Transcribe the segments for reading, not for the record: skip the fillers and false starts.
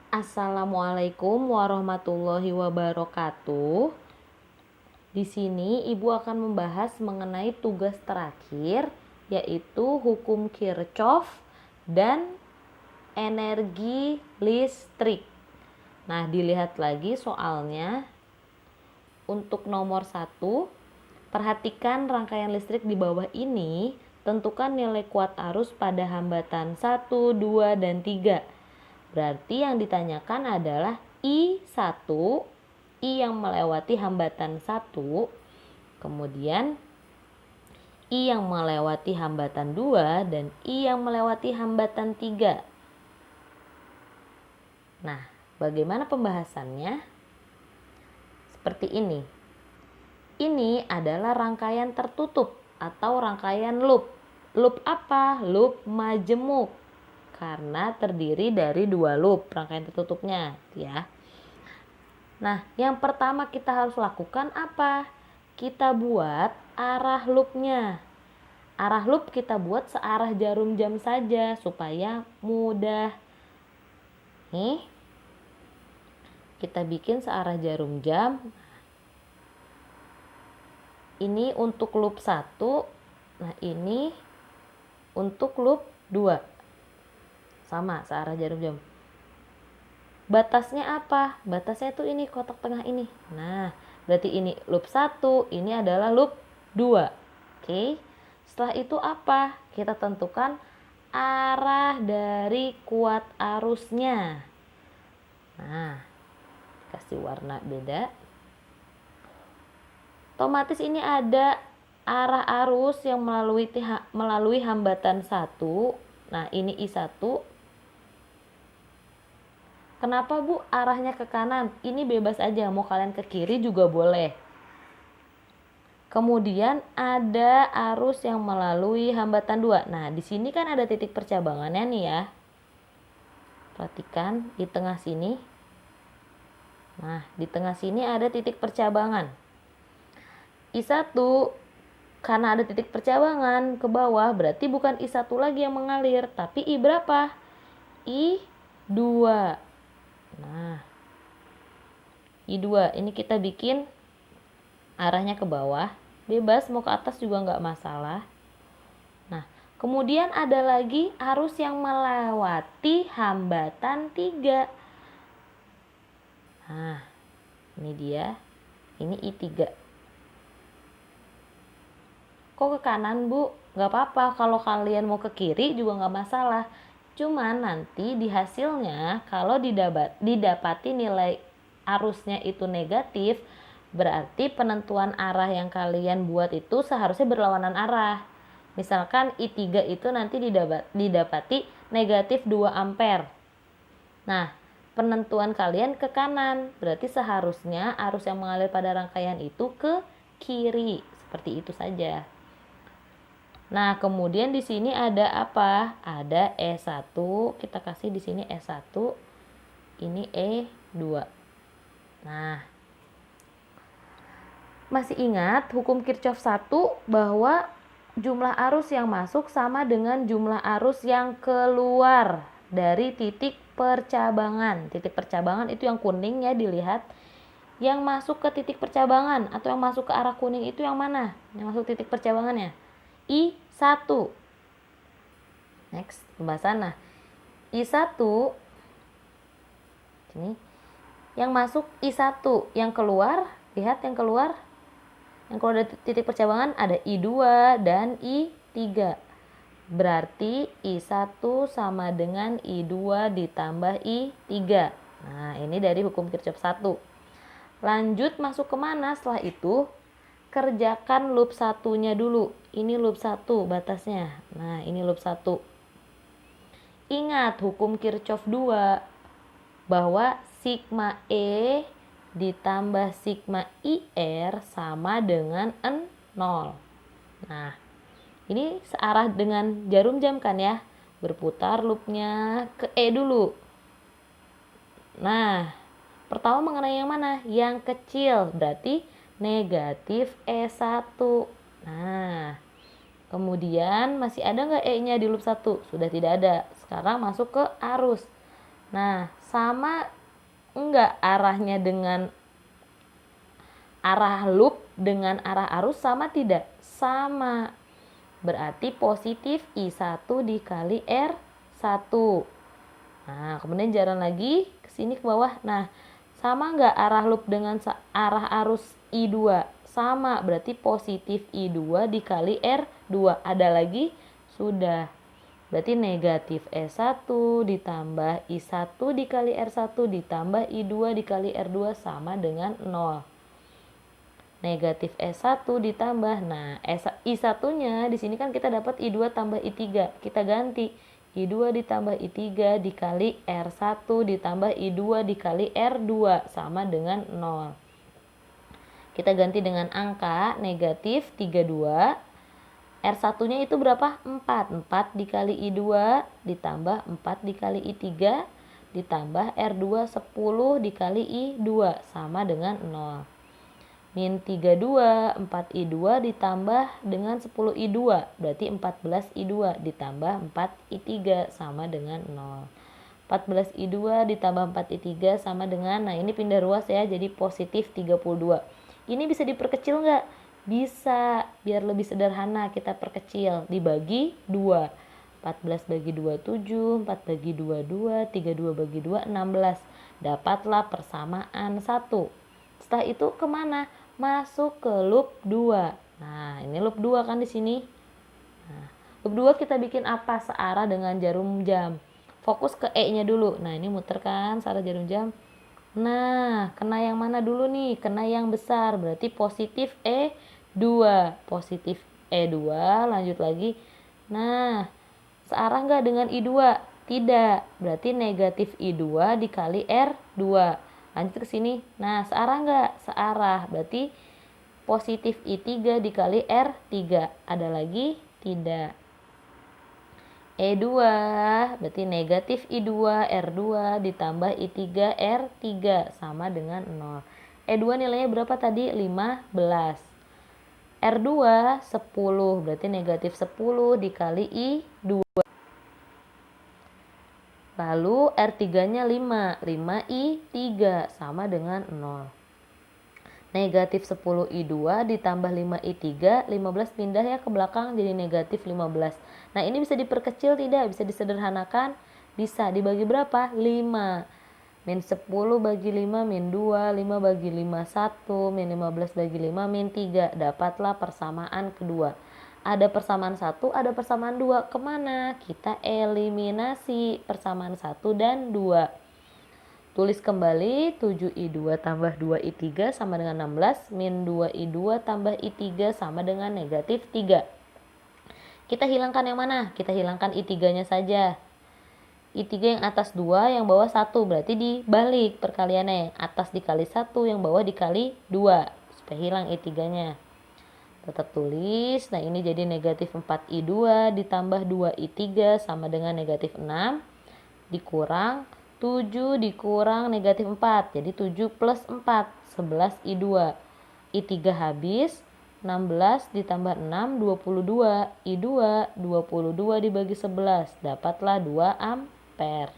Assalamualaikum warahmatullahi wabarakatuh. Di sini Ibu akan membahas mengenai tugas terakhir, yaitu hukum Kirchhoff dan energi listrik. Nah, dilihat lagi soalnya. Untuk nomor 1, perhatikan rangkaian listrik di bawah ini. Tentukan nilai kuat arus pada hambatan 1, 2, dan 3. Berarti yang ditanyakan adalah I1, I yang melewati hambatan 1, kemudian I yang melewati hambatan 2, dan I yang melewati hambatan 3. Nah, bagaimana pembahasannya? Seperti ini. Ini adalah rangkaian tertutup atau rangkaian loop. Loop apa? Loop majemuk. Karena terdiri dari 2 loop rangkaian tertutupnya, ya. Nah, yang pertama kita harus lakukan apa? Kita buat arah loopnya. Arah loop kita buat searah jarum jam saja supaya mudah. Nih, kita bikin searah jarum jam. Ini untuk loop 1. Nah, ini untuk loop 2. Sama, searah jarum jam. Batasnya apa? Batasnya itu ini, kotak tengah ini. Nah, berarti ini loop 1, ini adalah loop 2. Oke. Setelah itu apa? Kita tentukan arah dari kuat arusnya. Nah, kasih warna beda. Otomatis ini ada arah arus yang melalui hambatan 1. Nah, ini I1. Kenapa Bu arahnya ke kanan? Ini bebas aja, mau kalian ke kiri juga boleh. Kemudian ada arus yang melalui hambatan 2. Nah, di sini kan ada titik percabangannya nih ya. Perhatikan di tengah sini. Nah, di tengah sini ada titik percabangan. I1 karena ada titik percabangan ke bawah, berarti bukan I1 lagi yang mengalir, tapi I berapa? I2. Nah, I2 ini kita bikin arahnya ke bawah, bebas mau ke atas juga nggak masalah. Nah, kemudian ada lagi arus yang melewati hambatan 3. Nah, ini dia, ini I3. Kok ke kanan Bu? Nggak apa-apa, kalau kalian mau ke kiri juga nggak masalah. Cuman nanti di hasilnya kalau didapati nilai arusnya itu negatif, berarti penentuan arah yang kalian buat itu seharusnya berlawanan arah. Misalkan I3 itu nanti didapati negatif 2 ampere. Nah, penentuan kalian ke kanan, berarti seharusnya arus yang mengalir pada rangkaian itu ke kiri. Seperti itu saja. Nah, kemudian di sini ada apa? Ada E1. Kita kasih di sini E1. Ini E2. Nah, masih ingat hukum Kirchhoff 1 bahwa jumlah arus yang masuk sama dengan jumlah arus yang keluar dari titik percabangan. Titik percabangan itu yang kuning ya, dilihat. Yang masuk ke titik percabangan atau yang masuk ke arah kuning itu yang mana? Yang masuk titik percabangannya? I1. Next, pembahasan. Nah, I1 ini yang masuk I1, yang keluar, lihat yang keluar. Yang keluar dari titik percabangan ada I2 dan I3. Berarti I1 sama dengan I2 ditambah I3. Nah, ini dari hukum Kirchhoff 1. Lanjut masuk kemana setelah itu? Kerjakan loop 1-nya dulu. Ini loop 1 batasnya. Nah, ini loop 1. Ingat hukum Kirchhoff 2 bahwa sigma E ditambah sigma IR sama dengan 0. Nah, ini searah dengan jarum jam kan ya. Berputar loopnya ke E dulu. Nah, pertama mengenai yang mana? Yang kecil, berarti negatif E1. Nah, kemudian masih ada nggak E-nya di loop 1? Sudah tidak ada. Sekarang masuk ke arus. Nah, sama enggak arahnya dengan arah loop dengan arah arus sama tidak? Sama. Berarti positif I1 dikali R1. Nah, kemudian jalan lagi ke sini ke bawah. Nah, sama nggak arah loop dengan arah arus I2? Sama, berarti positif I2 dikali R2. Ada lagi? Sudah. Berarti negatif E1 ditambah I1 dikali R1 ditambah I2 dikali R2 sama dengan 0. Negatif E1 ditambah, nah I1-nya di sini kan kita dapat I2 tambah I3. Kita ganti I2 ditambah I3 dikali R1 ditambah I2 dikali R2 sama dengan 0. Kita ganti dengan angka negatif 32. R1-nya itu berapa? 4. 4 dikali I2 ditambah 4 dikali I3 ditambah R2 10 dikali I2 sama dengan 0. Min 32, 4I2 ditambah dengan 10I2, berarti 14I2 ditambah 4I3 sama dengan 0. 14I2 ditambah 4I3 sama dengan, nah ini pindah ruas ya, jadi positif 32. Ini bisa diperkecil nggak? Bisa, biar lebih sederhana kita perkecil, dibagi 2. 14 bagi 2, 7, 4 bagi 2, 2, 32 bagi 2, 16. Dapatlah persamaan 1. Setelah itu kemana? Masuk ke loop 2. Nah, ini loop 2 kan di sini. Nah, loop 2 kita bikin apa? Searah dengan jarum jam. Fokus ke E-nya dulu. Nah, ini muter kan searah jarum jam. Nah, kena yang mana dulu nih? Kena yang besar. Berarti positif E2. Positif E2. Lanjut lagi. Nah, searah nggak dengan I2? Tidak. Berarti negatif I2 dikali R2. Lanjut ke sini. Nah, searah nggak? Searah. Berarti positif I3 dikali R3. Ada lagi? Tidak. E2 berarti negatif I2 R2 ditambah I3 R3 sama dengan 0. E2 nilainya berapa tadi? 15. R2 10 berarti negatif 10 dikali I2. Lalu R3-nya 5. 5I3 sama dengan 0. Negatif 10I2 ditambah 5I3. 15 pindah ya ke belakang jadi negatif 15. Nah ini bisa diperkecil tidak? Bisa disederhanakan? Bisa. Dibagi berapa? 5. Min 10 bagi 5 min 2. 5 bagi 5 1. Min 15 bagi 5 min 3. Dapatlah persamaan kedua. Ada persamaan 1, ada persamaan 2. Kemana? Kita eliminasi persamaan 1 dan 2. Tulis kembali 7I2 tambah 2I3 sama dengan 16. Min 2I2 tambah I3 sama dengan negatif 3. Kita hilangkan yang mana? Kita hilangkan I3-nya saja. I3 yang atas 2, yang bawah 1. Berarti dibalik perkaliannya. Yang atas dikali 1, yang bawah dikali 2. Supaya hilang I3-nya. Tetap tulis. Nah ini jadi negatif 4I2 ditambah 2I3 sama dengan negatif 6. Dikurang 7 dikurang negatif 4. Jadi 7 plus 4. 11I2. I3 habis. 16 ditambah 6 22. I2 22 dibagi 11. Dapatlah 2 ampere.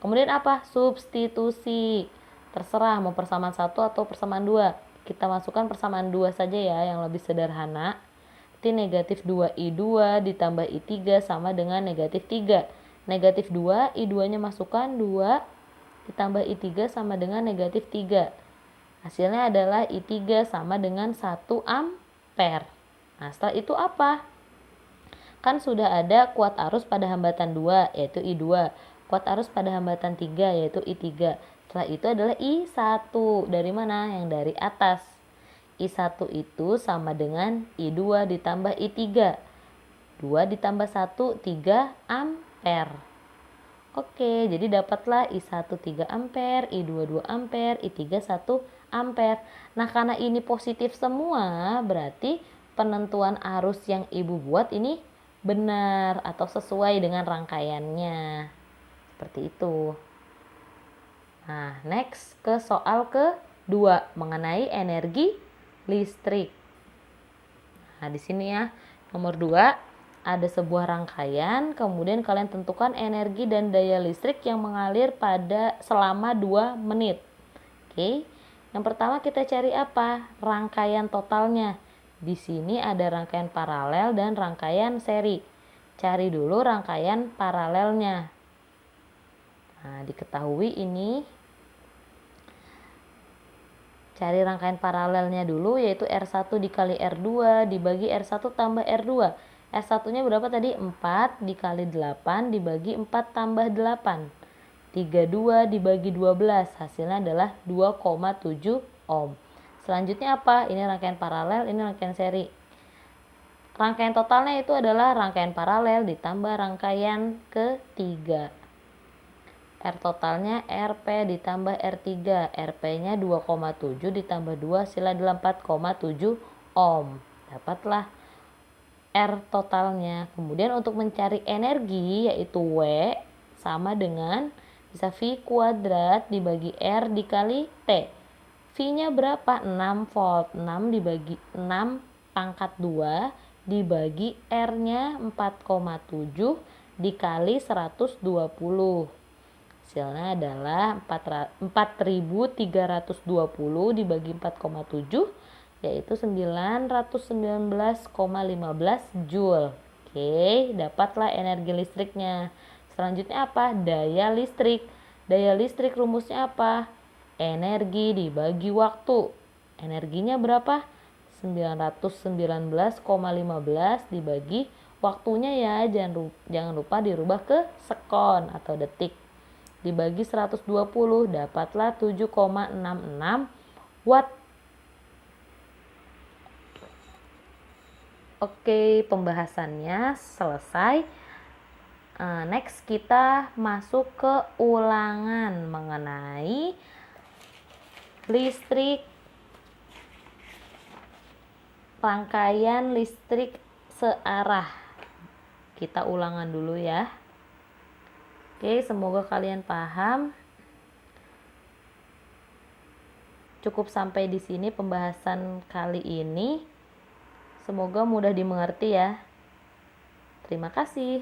Kemudian apa? Substitusi. Terserah mau persamaan 1 atau persamaan 2. Kita masukkan persamaan 2 saja ya yang lebih sederhana. Berarti negatif 2I2 ditambah I3 sama dengan negatif 3. Negatif 2, I2-nya masukkan 2 ditambah I3 sama dengan negatif 3. Hasilnya adalah I3 sama dengan 1 ampere. Nah setelah itu apa? Kan sudah ada kuat arus pada hambatan 2 yaitu I2. Kuat arus pada hambatan 3 yaitu I3. Setelah itu adalah I1. Dari mana? Yang dari atas. I1 itu sama dengan I2 ditambah I3. 2 ditambah 1, 3 ampere. Oke, jadi dapatlah I1 3 ampere, I2 2 ampere, I3 1 ampere. Nah, karena ini positif semua, berarti penentuan arus yang Ibu buat ini benar atau sesuai dengan rangkaiannya. Seperti itu. Nah, next ke soal kedua mengenai energi listrik. Nah, di sini ya, nomor 2 ada sebuah rangkaian, kemudian kalian tentukan energi dan daya listrik yang mengalir pada selama 2 menit. Oke. Yang pertama kita cari apa? Rangkaian totalnya. Di sini ada rangkaian paralel dan rangkaian seri. Cari dulu rangkaian paralelnya. Nah, diketahui ini cari rangkaian paralelnya dulu, yaitu R1 dikali R2 dibagi R1 tambah R2. R1-nya berapa tadi? 4 dikali 8 dibagi 4 tambah 8. 32 dibagi 12. Hasilnya adalah 2,7 ohm. Selanjutnya apa? Ini rangkaian paralel, ini rangkaian seri. Rangkaian totalnya itu adalah rangkaian paralel ditambah rangkaian ketiga. R totalnya Rp ditambah R3. Rp-nya 2,7 ditambah 2 hasilnya adalah 4,7 ohm. Dapatlah R totalnya. Kemudian untuk mencari energi yaitu W sama dengan bisa V kuadrat dibagi R dikali T. V-nya berapa? 6 volt. 6 dibagi 6 pangkat 2 dibagi R-nya 4,7 dikali 120. Hasilnya adalah 4.320 dibagi 4,7 yaitu 919,15 Joule. Oke, dapatlah energi listriknya. Selanjutnya apa? Daya listrik. Daya listrik rumusnya apa? Energi dibagi waktu. Energinya berapa? 919,15 dibagi waktunya ya. Jangan lupa dirubah ke sekon atau detik. Dibagi 120 dapatlah 7,66 watt. Oke, pembahasannya selesai. Next kita masuk ke ulangan mengenai listrik, rangkaian listrik searah. Kita ulangan dulu ya. Oke, semoga kalian paham. Cukup sampai di sini pembahasan kali ini. Semoga mudah dimengerti ya. Terima kasih.